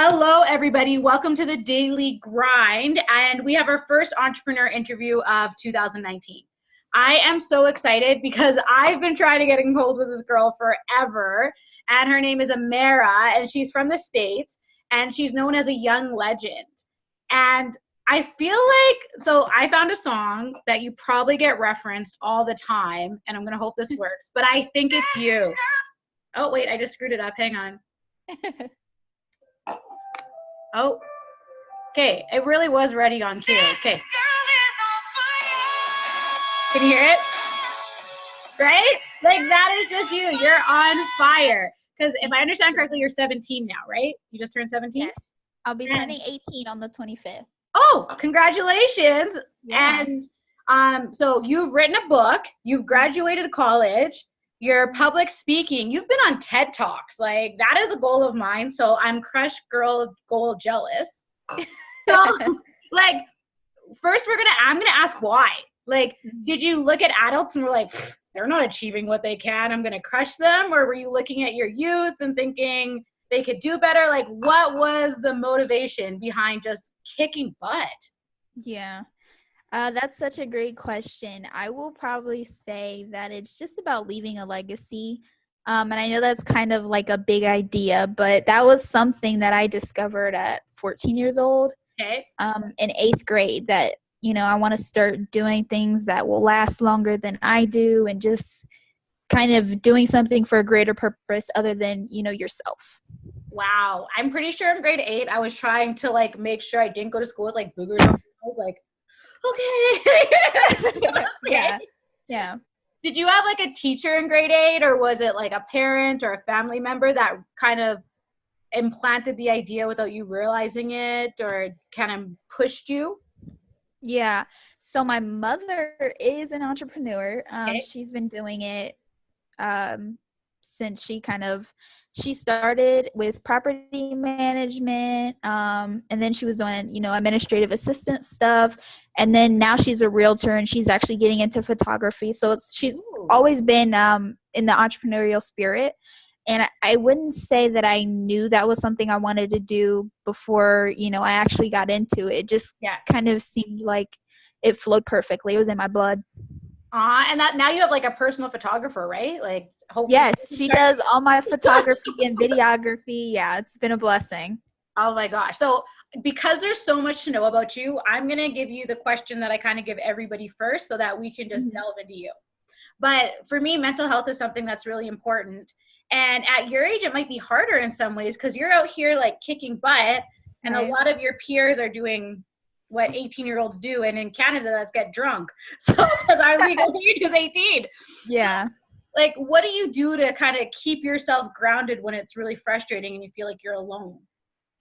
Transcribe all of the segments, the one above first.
Hello, everybody. Welcome to the Daily Grind. And we have our first entrepreneur interview of 2019. I am so excited because I've been trying to get in hold with this girl forever. And her name is Amara, and she's from the States, and she's known as a young legend. And I feel like, so I found a song that you probably get referenced all the time, and I'm going to hope this works, but I think it's you. Oh, wait, I just screwed it up. Hang on. Oh, okay. It really was ready on cue. Okay. Can you hear it? Right? Like, that is just you. You're on fire. Because if I understand correctly, you're 17 now, right? You just turned 17? Yes. I'll be turning 18 on the 25th. Oh, congratulations. Yeah. And so you've written a book. You've graduated college. You're public speaking. You've been on TED Talks. Like, that is a goal of mine. So I'm crush girl goal jealous. So, like, first I'm going to ask why. Like, did you look at adults and were like, they're not achieving what they can, I'm going to crush them? Or were you looking at your youth and thinking they could do better? Like, what was the motivation behind just kicking butt? Yeah. That's such a great question. I will probably say that it's just about leaving a legacy. And I know that's kind of like a big idea, but that was something that I discovered at 14 years old. Okay. In 8th grade, that, I want to start doing things that will last longer than I do, and just kind of doing something for a greater purpose other than, yourself. Wow. I'm pretty sure in grade 8, I was trying to, like, make sure I didn't go to school with, like, boogers. I was like, okay. Yeah. Did you have, like, a teacher in grade 8, or was it, like, a parent or a family member that kind of implanted the idea without you realizing it, or kind of pushed you? Yeah. So my mother is an entrepreneur. Okay. She's been doing it since she started with property management, and then she was doing, administrative assistant stuff, and then now she's a realtor, and she's actually getting into photography. So she's always been in the entrepreneurial spirit. And I wouldn't say that I knew that was something I wanted to do before, I actually got into it. It just kind of seemed like it flowed perfectly. It was in my blood. And that now you have, like, a personal photographer, right? Like, hopefully. Yes, she does all my photography and videography. Yeah, it's been a blessing. Oh my gosh. So because there's so much to know about you, I'm going to give you the question that I kind of give everybody first so that we can just delve into you. But for me, mental health is something that's really important. And at your age, it might be harder in some ways because you're out here, like, kicking butt, and a lot of your peers are doing what 18-year-olds do, and in Canada, that's get drunk. So because our legal age is 18. Yeah. So, like, what do you do to kind of keep yourself grounded when it's really frustrating and you feel like you're alone?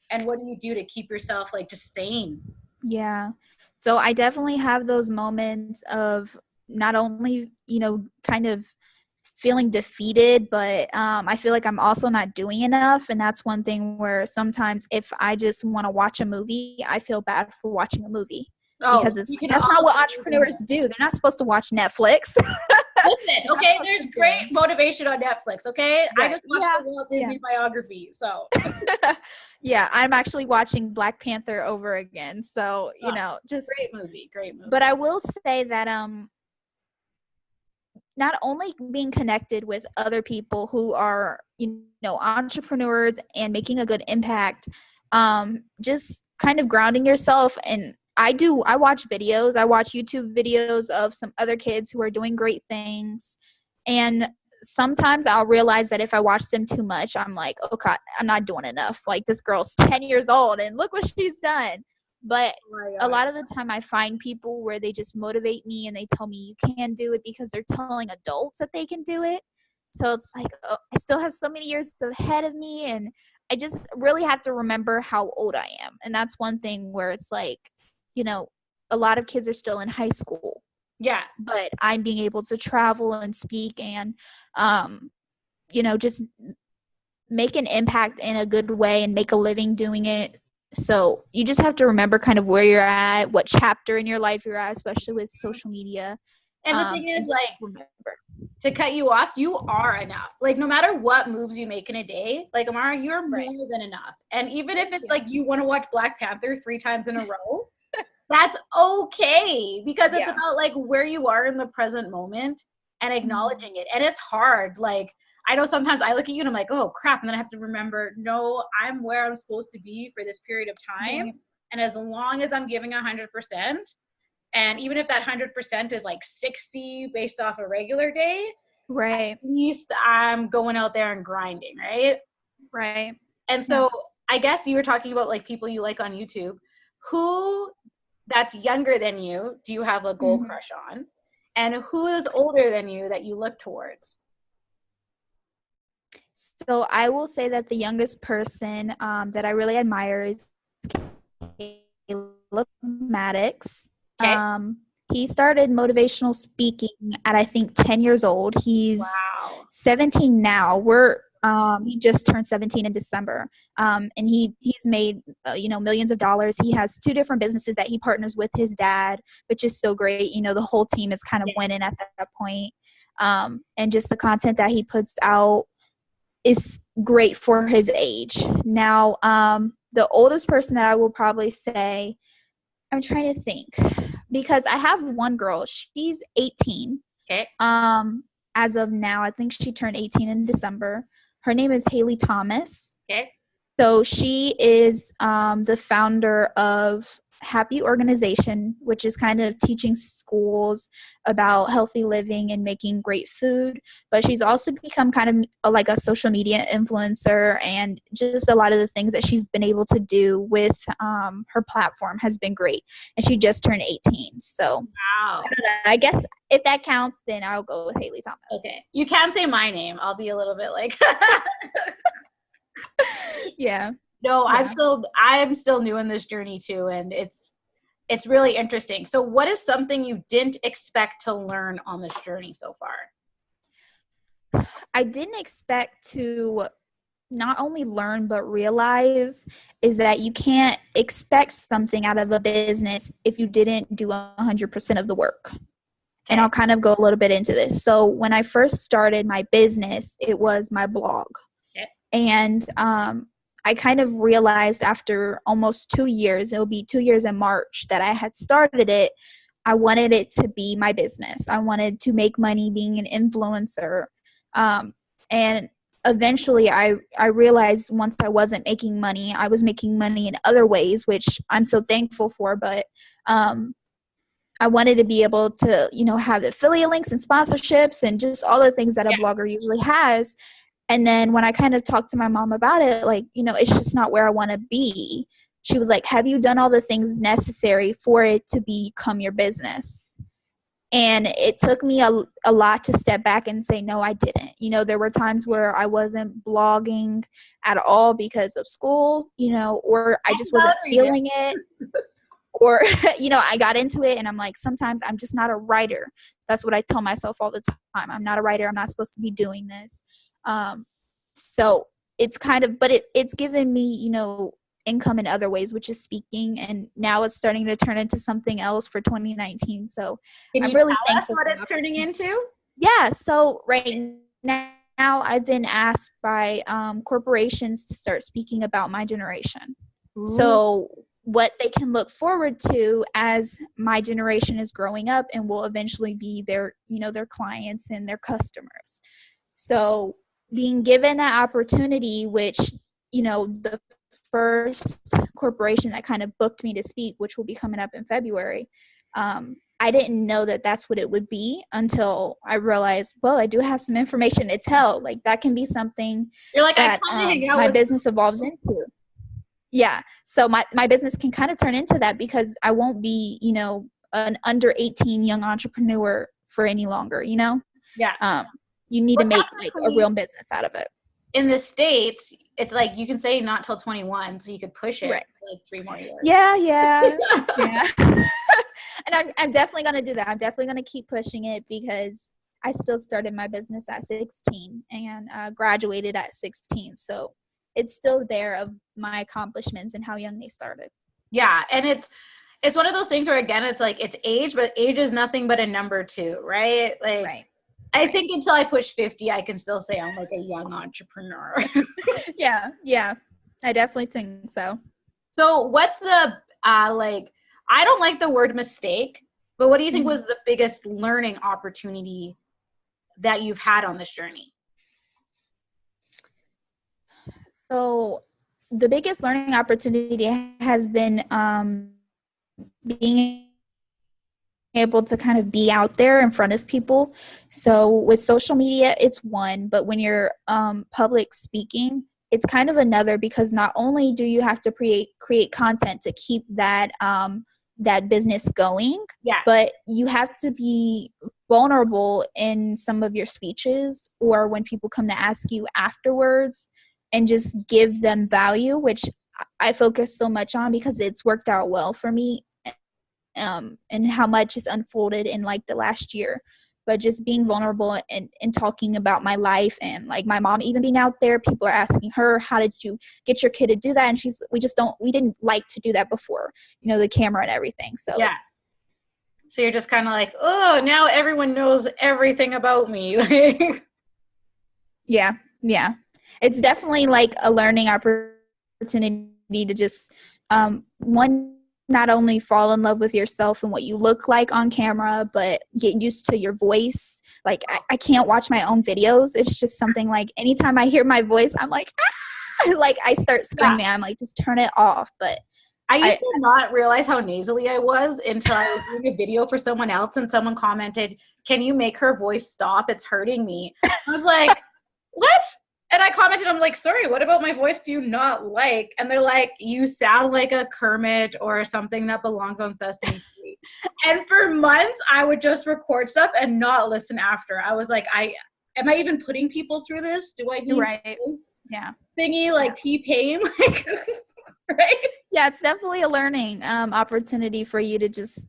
And what do you do to keep yourself, like, just sane? Yeah. So I definitely have those moments of not only, kind of feeling defeated, but I feel like I'm also not doing enough. And that's one thing where sometimes if I just want to watch a movie, I feel bad for watching a movie. Because that's not what entrepreneurs do. They're not supposed to watch Netflix. Listen, okay, there's great motivation on Netflix, okay? I just watched the Walt Disney biography, so. Yeah, I'm actually watching Black Panther over again. So, just great movie. But I will say that not only being connected with other people who are, entrepreneurs and making a good impact, just kind of grounding yourself. And I watch videos. I watch YouTube videos of some other kids who are doing great things. And sometimes I'll realize that if I watch them too much, I'm like, okay, I'm not doing enough. Like, this girl's 10 years old and look what she's done. But a lot of the time I find people where they just motivate me and they tell me you can do it because they're telling adults that they can do it. So it's like, I still have so many years ahead of me, and I just really have to remember how old I am. And that's one thing where it's like, a lot of kids are still in high school. Yeah. But I'm being able to travel and speak and, just make an impact in a good way and make a living doing it. So you just have to remember kind of where you're at, what chapter in your life you're at, especially with social media. And the thing is, like, remember. to cut you off, you are enough. Like, no matter what moves you make in a day, like, Amara, you're more than enough. And even if it's like you want to watch Black Panther 3 times in a row, that's okay, because it's about like where you are in the present moment and acknowledging it. And it's hard. Like, I know sometimes I look at you and I'm like, oh crap, and then I have to remember, no, I'm where I'm supposed to be for this period of time. And as long as I'm giving 100%, and even if that 100% is like 60 based off a regular day, at least I'm going out there and grinding, right? And so I guess you were talking about like people you like on YouTube. Who that's younger than you do you have a goal crush on? And who is older than you that you look towards? So I will say that the youngest person that I really admire is Caleb Maddox. Okay. He started motivational speaking at, I think, 10 years old. He's 17 now. He just turned 17 in December. And he's made, millions of dollars. He has 2 different businesses that he partners with his dad, which is so great. You know, the whole team is kind of winning at that point. And just the content that he puts out is great for his age. Now, the oldest person that I will probably say, I'm trying to think, because I have one girl. She's 18. Okay. As of now, I think she turned 18 in December. Her name is Haley Thomas. Okay. So she is the founder of Happy Organization, which is kind of teaching schools about healthy living and making great food. But she's also become kind of like a social media influencer, and just a lot of the things that she's been able to do with her platform has been great. And she just turned 18. So wow. I guess if that counts, then I'll go with Haley Thomas. Okay. You can say my name. I'll be a little bit like yeah. No, yeah. I'm still new in this journey too, and it's really interesting. So what is something you didn't expect to learn on this journey so far? I didn't expect to not only learn but realize is that you can't expect something out of a business if you didn't do 100% of the work. Okay. And I'll kind of go a little bit into this. So when I first started my business, it was my blog. Okay. And I kind of realized after almost 2 years, it'll be 2 years in March, that I had started it. I wanted it to be my business. I wanted to make money being an influencer. And eventually I realized once I wasn't making money, I was making money in other ways, which I'm so thankful for. But I wanted to be able to, have affiliate links and sponsorships and just all the things that a blogger usually has. And then when I kind of talked to my mom about it, like, it's just not where I want to be. She was like, have you done all the things necessary for it to become your business? And it took me a lot to step back and say, no, I didn't. There were times where I wasn't blogging at all because of school, or I just wasn't feeling it. Or, I got into it and I'm like, sometimes I'm just not a writer. That's what I tell myself all the time. I'm not a writer. I'm not supposed to be doing this. So it's kind of, but it's given me, income in other ways, which is speaking. And now it's starting to turn into something else for 2019. So I'm really thankful. What it's turning into? Yeah. So right now I've been asked by corporations to start speaking about my generation. Ooh. So what they can look forward to as my generation is growing up and will eventually be their clients and their customers. So being given that opportunity, which, the first corporation that kind of booked me to speak, which will be coming up in February, I didn't know that that's what it would be until I realized, well, I do have some information to tell. Like, that can be something that my business evolves into. Yeah. So my business can kind of turn into that because I won't be, an under 18 young entrepreneur for any longer, Yeah. You need to make like a real business out of it. In the States, it's like you can say not till 21, so you could push it for like 3 more years. Yeah. And I'm definitely going to do that. I'm definitely going to keep pushing it because I still started my business at 16 and graduated at 16. So it's still there of my accomplishments and how young they started. Yeah. And it's one of those things where, again, it's like it's age, but age is nothing but a number too, right? Like, I think until I push 50, I can still say I'm like a young entrepreneur. Yeah. I definitely think so. So what's the, like, I don't like the word mistake, but what do you think was the biggest learning opportunity that you've had on this journey? So the biggest learning opportunity has been being able to kind of be out there in front of people. So with social media, it's one, but when you're public speaking, it's kind of another, because not only do you have to create content to keep that that business going, Yeah. but you have to be vulnerable in some of your speeches or when people come to ask you afterwards, and just give them value, which I focus so much on because it's worked out well for me, and how much it's unfolded in like the last year. But just being vulnerable and talking about my life, and like my mom even being out there, people are asking her, how did you get your kid to do that? And we didn't like to do that before, the camera and everything. So Yeah. So you're just kind of like, oh, now everyone knows everything about me. yeah. It's definitely like a learning opportunity to just, one, not only fall in love with yourself and what you look like on camera, but get used to your voice. Like I can't watch my own videos. It's just something like anytime I hear my voice, I'm like, ah! Like I start screaming. Yeah. I'm like, just turn it off. But I used to not realize how nasally I was until I was doing a video for someone else and someone commented, can you make her voice stop? It's hurting me. I was like, what? And I commented, I'm like, sorry, what about my voice do you not like? And they're like, you sound like a Kermit or something that belongs on Sesame Street. And for months, I would just record stuff and not listen after. I was like, am I even putting people through this? Do I need this thingy like T-Pain? Like, right? Yeah, it's definitely a learning opportunity for you to just,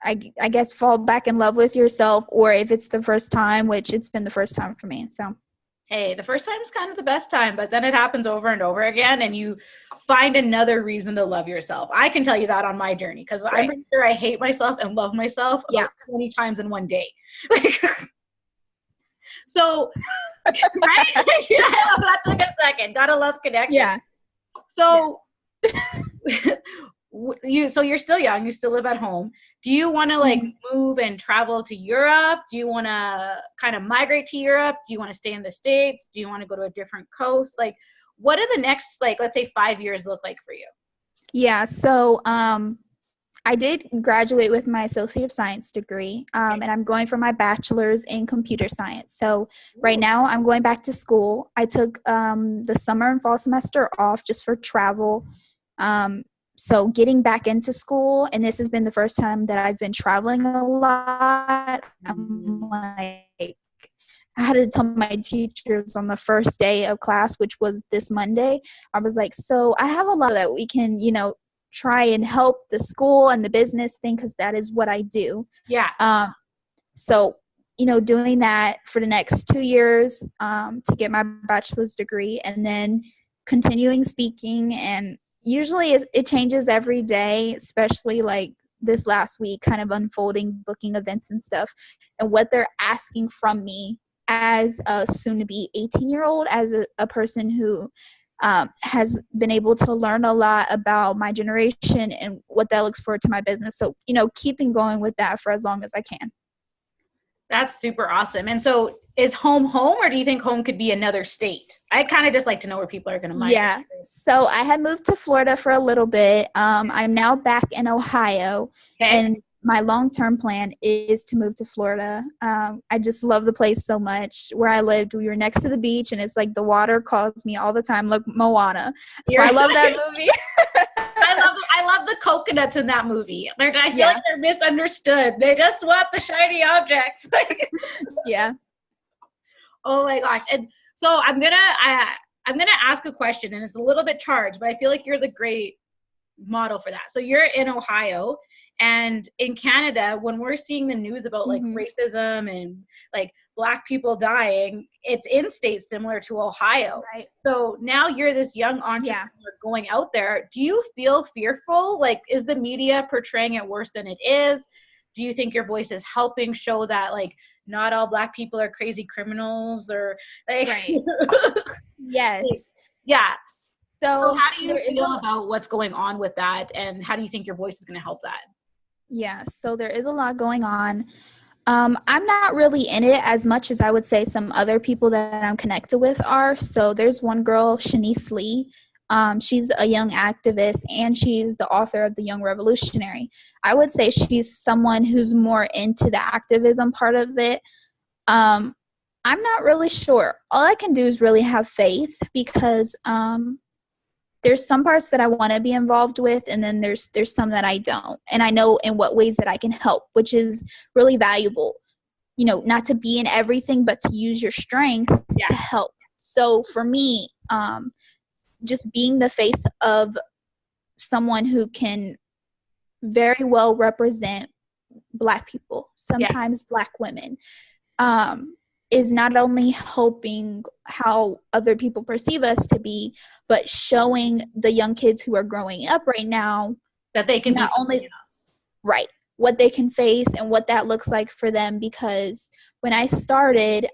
I guess, fall back in love with yourself, or if it's the first time, which it's been the first time for me. So. Hey, the first time is kind of the best time, but then it happens over and over again, and you find another reason to love yourself. I can tell you that on my journey, because I'm pretty sure I hate myself and love myself about 20 times in one day. So, right? Yeah, that took a second. Gotta love connection. Yeah. So, so you're still young. You still live at home. Do you want to like move and travel to Europe? Do you want to kind of migrate to Europe? Do you want to stay in the States? Do you want to go to a different coast? Like, what do the next, like, let's say 5 years look like for you? Yeah. So, I did graduate with my Associate of Science degree, and I'm going for my bachelor's in computer science. So right now I'm going back to school. I took the summer and fall semester off just for travel. So getting back into school, and this has been the first time that I've been traveling a lot. I'm like, I had to tell my teachers on the first day of class, which was this Monday, I was like, so I have a lot that we can, try and help the school and the business thing, because that is what I do. Yeah. So, doing that for the next 2 years to get my bachelor's degree, and then continuing speaking. And usually it changes every day, especially like this last week, kind of unfolding, booking events and stuff, and what they're asking from me as a soon-to-be 18-year-old, as a person who has been able to learn a lot about my generation and what that looks forward to my business. So, keeping going with that for as long as I can. That's super awesome. And so is home, or do you think home could be another state? I kind of just like to know where people are going to migrate. Yeah. So I had moved to Florida for a little bit. I'm now back in Ohio. Okay. And my long-term plan is to move to Florida. I just love the place so much. Where I lived, we were next to the beach, and it's like the water calls me all the time, like Moana. So I love that movie. I love the coconuts in that movie. I feel like they're misunderstood. They just want the shiny objects. Yeah. Oh my gosh. And so I'm gonna ask a question, and it's a little bit charged, but I feel like you're the great model for that. So you're in Ohio, and in Canada, when we're seeing the news about like racism and like Black people dying, it's in states similar to Ohio. Right. So now you're this young entrepreneur going out there. Do you feel fearful? Like, is the media portraying it worse than it is? Do you think your voice is helping show that like not all Black people are crazy criminals, or like, Right. Yes. yeah. So So how do you there is feel about what's going on with that, and how do you think your voice is going to help that? so there is a lot going on. I'm not really in it as much as I would say some other people that I'm connected with are. So there's one girl, Shanice Lee. She's a young activist, and she's the author of The Young Revolutionary. I would say she's someone who's more into the activism part of it. I'm not really sure. All I can do is really have faith, because there's some parts that I want to be involved with, and then there's some that I don't. And I know in what ways that I can help, which is really valuable. You know, not to be in everything, but to use your strength to help. So for me, just being the face of someone who can very well represent Black people, sometimes Black women, is not only helping how other people perceive us to be, but showing the young kids who are growing up right now that they can not only right what they can face and what that looks like for them. Because when I started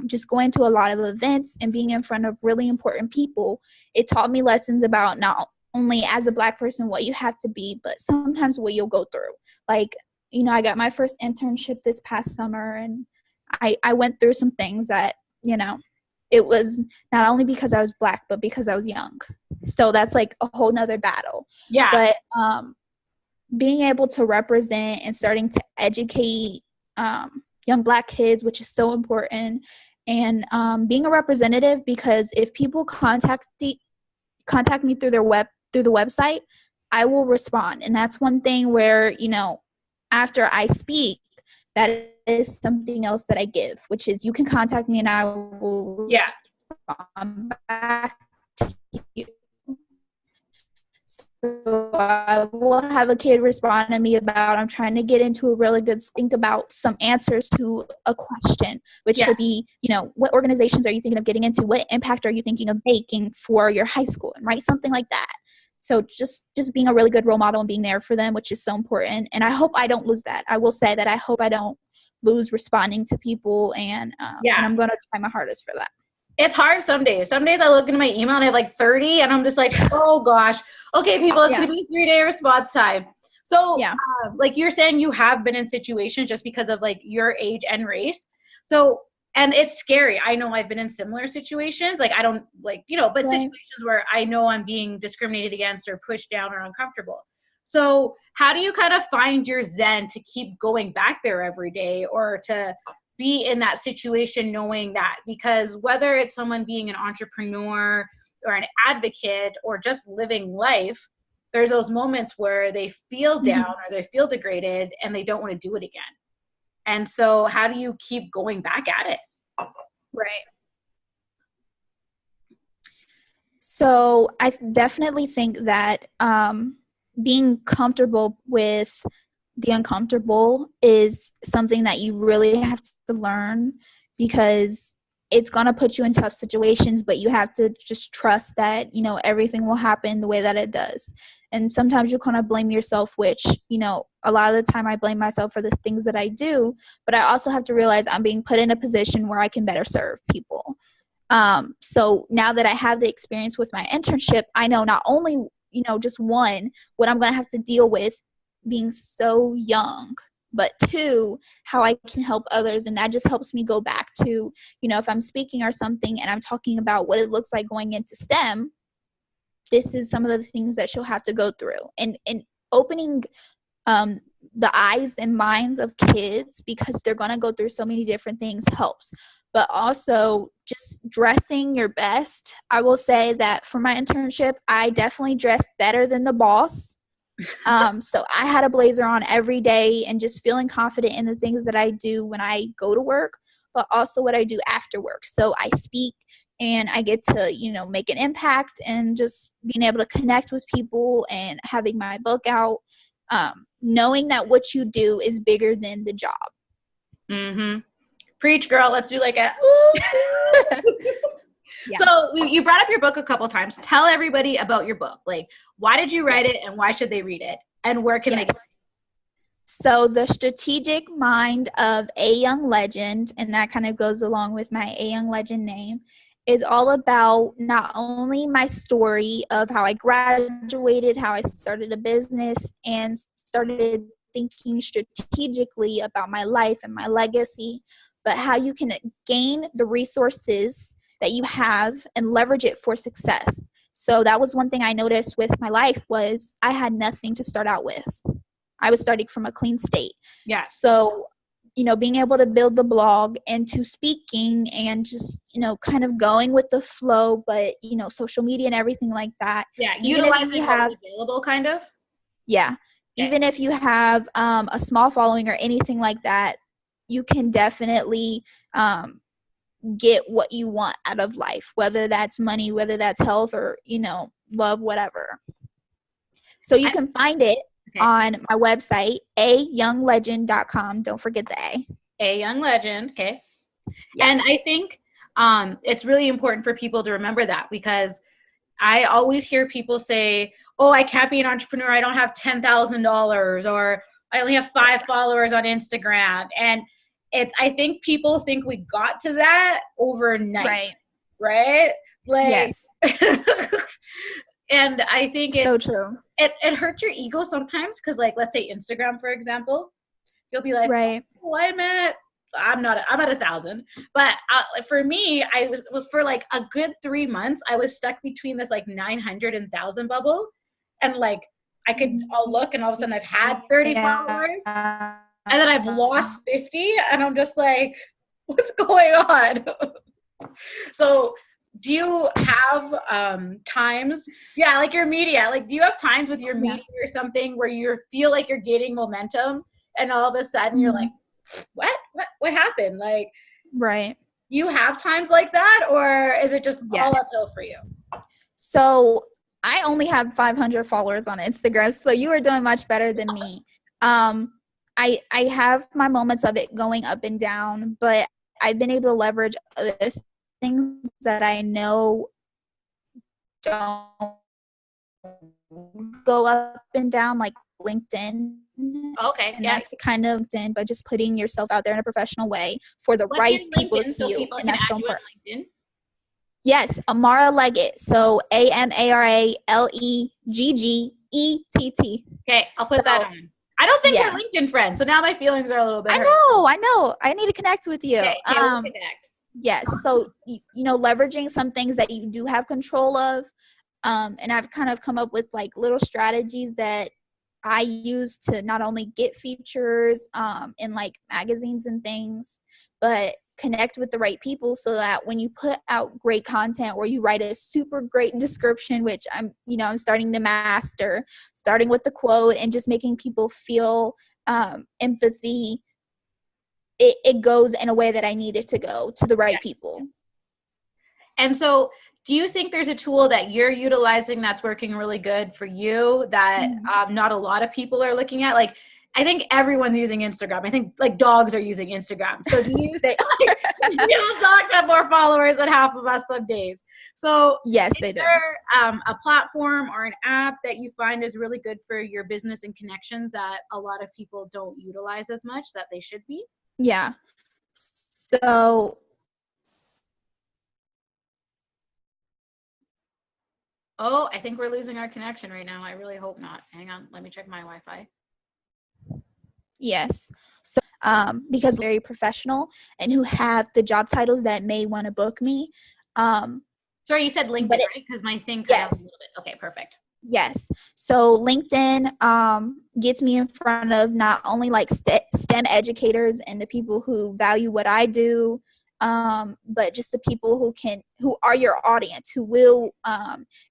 just going to a lot of events and being in front of really important people, it taught me lessons about not only as a Black person what you have to be, but sometimes what you'll go through. Like, you know, I got my first internship this past summer, and I went through some things that, you know, it was not only because I was Black, but because I was young. So that's like a whole nother battle. Yeah. But being able to represent and starting to educate young Black kids, which is so important, and being a representative, because if people contact me through the website, I will respond. And that's one thing where, you know, after I speak, that is something else that I give, which is you can contact me and I will respond back to you. So I will have a kid respond to me about, I'm trying to get into a really good, think about some answers to a question, which could be, you know, what organizations are you thinking of getting into? What impact are you thinking of making for your high school? And write something like that. So just being a really good role model and being there for them, which is so important. And I hope I don't lose that. I will say that I hope I don't lose responding to people, and I'm going to try my hardest for that. It's hard some days. Some days I look into my email and I have like 30, and I'm just like, oh gosh. Okay, people, it's going to be 3-day response time. So like you're saying, you have been in situations just because of like your age and race. So, and it's scary. I know I've been in similar situations. Like I don't like, you know, but situations where I know I'm being discriminated against or pushed down or uncomfortable. So how do you kind of find your zen to keep going back there every day, or to be in that situation knowing that? Because whether it's someone being an entrepreneur or an advocate or just living life, there's those moments where they feel down or they feel degraded and they don't want to do it again. And so how do you keep going back at it? Right. So I definitely think that being comfortable with the uncomfortable is something that you really have to learn, because it's going to put you in tough situations, but you have to just trust that, you know, everything will happen the way that it does. And sometimes you kind of blame yourself, which, you know, a lot of the time I blame myself for the things that I do, but I also have to realize I'm being put in a position where I can better serve people. So now that I have the experience with my internship, I know not only, you know, just one, what I'm going to have to deal with being so young, but two, how I can help others. And that just helps me go back to, you know, if I'm speaking or something and I'm talking about what it looks like going into STEM, this is some of the things that she'll have to go through. And opening the eyes and minds of kids, because they're going to go through so many different things, helps. But also just dressing your best. I will say that for my internship, I definitely dressed better than the boss. So I had a blazer on every day, and just feeling confident in the things that I do when I go to work, but also what I do after work. So I speak and I get to, you know, make an impact, and just being able to connect with people and having my book out, knowing that what you do is bigger than the job. Preach, girl. Let's do like a So you brought up your book a couple times. Tell everybody about your book. Like, why did you write it, and why should they read it, and where can they get it? So the strategic mind of A Young Legend, and that kind of goes along with my A Young Legend name, is all about not only my story of how I graduated, how I started a business, and started thinking strategically about my life and my legacy, but how you can gain the resources that you have and leverage it for success. So that was one thing I noticed with my life was I had nothing to start out with. I was starting from a clean state. Yeah. So, being able to build the blog into speaking and just, kind of going with the flow, but, social media and everything like that. Yeah. Utilizing what was available, kind of. Yeah. Okay. Even if you have a small following or anything like that, you can definitely get what you want out of life, whether that's money, whether that's health, or, love, whatever. So you can find it on my website, ayounglegend.com. Don't forget the A. A Young Legend, okay. Yeah. And I think it's really important for people to remember that, because I always hear people say, oh, I can't be an entrepreneur, I don't have $10,000, or I only have 5 followers on Instagram. And I think people think we got to that overnight. Right? Like, yes. And I think it's so true. It hurts your ego sometimes, because, like, let's say Instagram, for example, you'll be like, oh, I'm at 1,000. But for me, I was for like a good 3 months, I was stuck between this like 900 and 1,000 bubble. And like, I'll look and all of a sudden I've had 30 followers, and then I've lost 50, and I'm just like, what's going on? So do you have times, like your media, like do you have times with your media or something where you feel like you're gaining momentum, and all of a sudden you're like, what happened? Like, you have times like that, or is it just all uphill for you? So I only have 500 followers on Instagram, so you are doing much better than me. I have my moments of it going up and down, but I've been able to leverage other things that I know don't go up and down, like LinkedIn. Okay. And that's kind of LinkedIn, but just putting yourself out there in a professional way for the right people to see you. And that's so important. Yes, Amara Leggett. So AMARALEGGETT. Okay, I'll put that on. I don't think we're LinkedIn friends, so now my feelings are a little bit hurt. I know. I need to connect with you. Okay, we'll connect. Yes. So, leveraging some things that you do have control of. And I've kind of come up with like little strategies that I use to not only get features in like magazines and things, but connect with the right people so that when you put out great content or you write a super great description, which I'm starting to master, starting with the quote and just making people feel empathy, it goes in a way that I need it to go to the right people. And so do you think there's a tool that you're utilizing that's working really good for you that not a lot of people are looking at? Like, I think everyone's using Instagram. I think like dogs are using Instagram. So do you say dogs have more followers than half of us some days? So yes, they do. Is there a platform or an app that you find is really good for your business and connections that a lot of people don't utilize as much that they should be? Yeah. So oh, I think we're losing our connection right now. I really hope not. Hang on. Let me check my Wi-Fi. Yes. So, because very professional and who have the job titles that may want to book me. Sorry, you said LinkedIn, right? Because my thing cut out a little bit. Okay, perfect. Yes. So LinkedIn gets me in front of not only like STEM educators and the people who value what I do, but just the people who are your audience, who will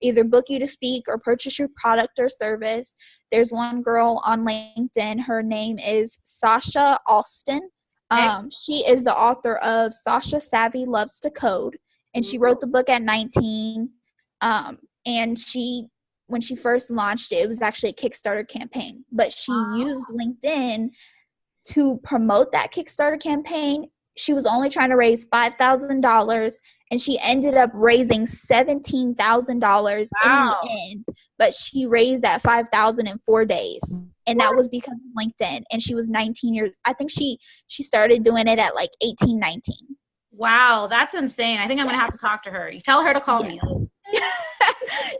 either book you to speak or purchase your product or service. There's one girl on LinkedIn. Her name is Sasha Alston. She is the author of Sasha Savvy Loves to Code, and she wrote the book at 19. And when she first launched it, it was actually a Kickstarter campaign, but she used LinkedIn to promote that Kickstarter campaign. She was only trying to raise $5,000, and she ended up raising $17,000 in the end, but she raised that $5,000 in 4 days. And that was because of LinkedIn. And she was 19 years. I think she started doing it at like 18, 19. Wow, that's insane. I think I'm gonna have to talk to her. You tell her to call me.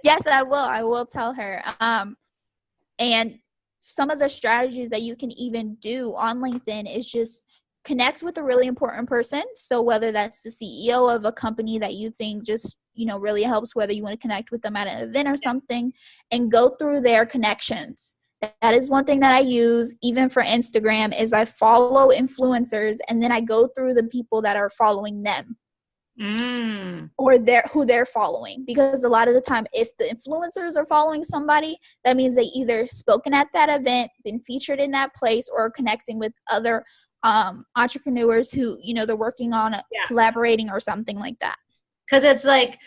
Yes, I will. I will tell her. And some of the strategies that you can even do on LinkedIn is just connect with a really important person. So whether that's the CEO of a company that you think just, really helps, whether you want to connect with them at an event or something, and go through their connections. That is one thing that I use even for Instagram is I follow influencers and then I go through the people that are following them. Or who they're following, because a lot of the time if the influencers are following somebody, that means they either spoken at that event, been featured in that place, or connecting with other entrepreneurs who they're working on collaborating or something like that. Because it's like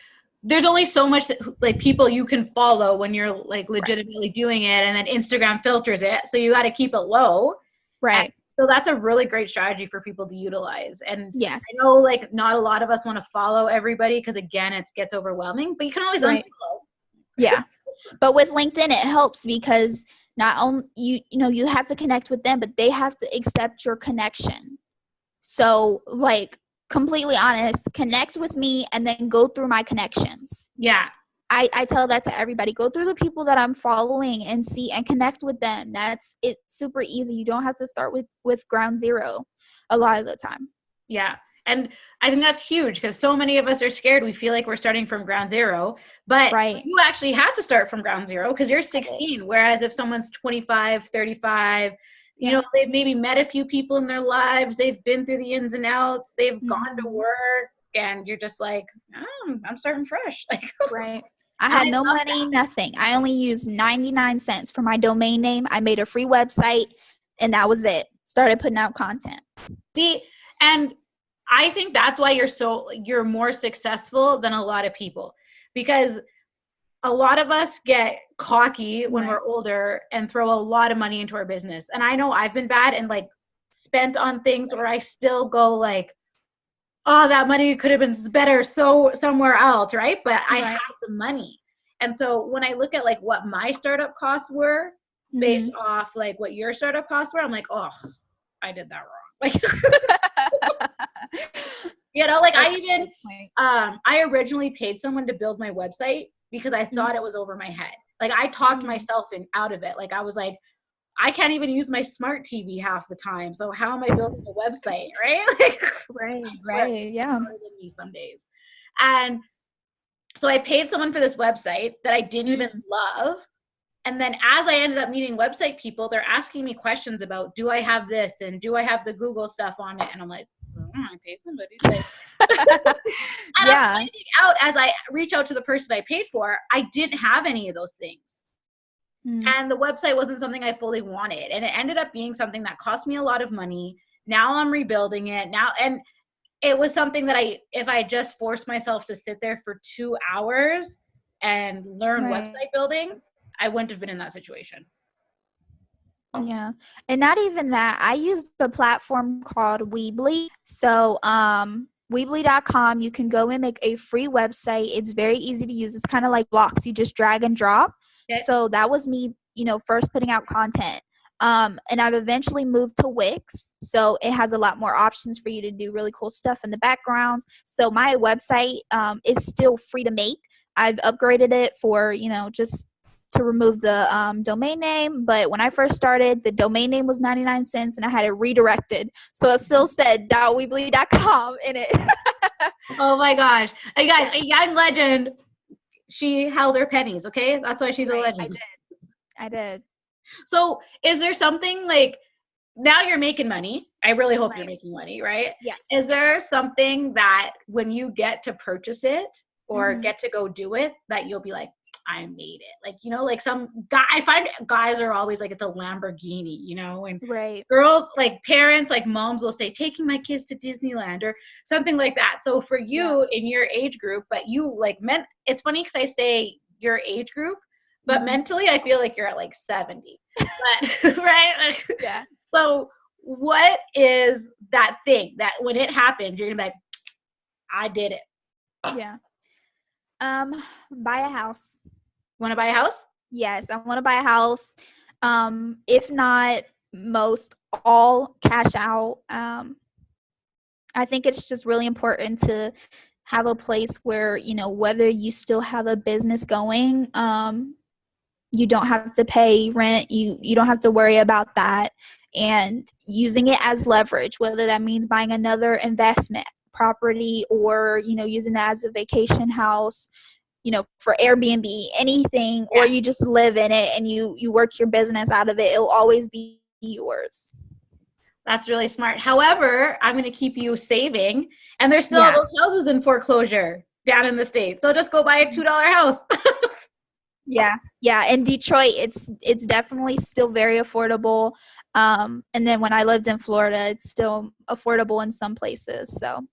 there's only so much like people you can follow when you're like legitimately doing it, and then Instagram filters it, so you got to keep it low. Right. So that's a really great strategy for people to utilize. And yes, I know like not a lot of us want to follow everybody because again, it gets overwhelming, but you can always unfollow. Yeah. But with LinkedIn, it helps because not only you have to connect with them, but they have to accept your connection. So like completely honest, connect with me and then go through my connections. Yeah. I tell that to everybody. Go through the people that I'm following and see and connect with them. It's super easy. You don't have to start with ground zero a lot of the time. Yeah. And I think that's huge because so many of us are scared. We feel like we're starting from ground zero, but you actually had to start from ground zero because you're 16. Whereas if someone's 25, 35, they've maybe met a few people in their lives. They've been through the ins and outs. They've gone to work and you're just like, oh, I'm starting fresh. Like, right. I had no money, nothing. I only used 99 cents for my domain name. I made a free website and that was it. Started putting out content. See, and I think that's why you're more successful than a lot of people, because a lot of us get cocky when we're older and throw a lot of money into our business. And I know I've been bad and like spent on things where I still go like, oh, that money could have been better somewhere else, right? But I have the money. And so when I look at like what my startup costs were based off like what your startup costs were, I'm like, oh, I did that wrong. Like, like I originally paid someone to build my website because I thought it was over my head. Like I talked myself out of it. Like I was like, I can't even use my smart TV half the time. So how am I building a website, right? Like, right, yeah. Than me some days. And so I paid someone for this website that I didn't even love. And then as I ended up meeting website people, they're asking me questions about, do I have this? And do I have the Google stuff on it? And I'm like, I paid somebody. And I'm finding out as I reach out to the person I paid for, I didn't have any of those things. And the website wasn't something I fully wanted. And it ended up being something that cost me a lot of money. Now I'm rebuilding it now. And it was something that if I just forced myself to sit there for 2 hours and learn website building, I wouldn't have been in that situation. Yeah. And not even that. I used a platform called Weebly. So, Weebly.com, you can go and make a free website. It's very easy to use. It's kind of like blocks. You just drag and drop. Okay. So that was me, first putting out content. And I've eventually moved to Wix. So it has a lot more options for you to do really cool stuff in the backgrounds. So my website is still free to make. I've upgraded it for, just to remove the domain name. But when I first started, the domain name was 99 cents and I had it redirected. So it still said .weebly.com in it. Oh my gosh. Hey guys, a young legend. She held her pennies, okay? That's why she's a legend. I did. So is there something like, now you're making money. I really hope you're making money, right? Yes. Is there something that when you get to purchase it or get to go do it that you'll be like, I made it? Like, like some guy, I find guys are always like at the Lamborghini, and girls, like parents, like moms will say, taking my kids to Disneyland or something like that. So for you in your age group, but you like it's funny because I say your age group, but mentally I feel like you're at like 70, but, right? Yeah. So what is that thing that when it happens, you're gonna be like, I did it? Yeah. Buy a house. Want to buy a house? Yes, I want to buy a house. If not most, all cash out. I think it's just really important to have a place where, you know, whether you still have a business going, you don't have to pay rent, you don't have to worry about that, and using it as leverage, whether that means buying another investment property or, you know, using that as a vacation house, you know, for Airbnb, anything, or you just live in it and you work your business out of it. It'll always be yours. That's really smart. However, I'm going to keep you saving, and there's still all Yeah. those houses in foreclosure down in the States. So just go buy a $2 house. Yeah, in Detroit it's definitely still very affordable. And then when I lived in Florida, it's still affordable in some places. So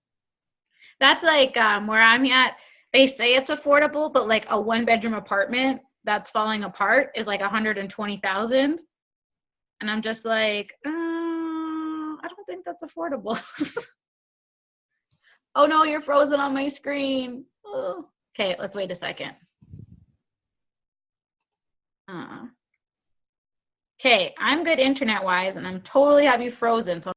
That's like where I'm at. They say it's affordable, but like a 1-bedroom apartment that's falling apart is like 120,000, and I'm just like, I don't think that's affordable. Oh no, you're frozen on my screen. Oh. Okay, let's wait a second. Okay, I'm good internet-wise, and I'm totally have you frozen. So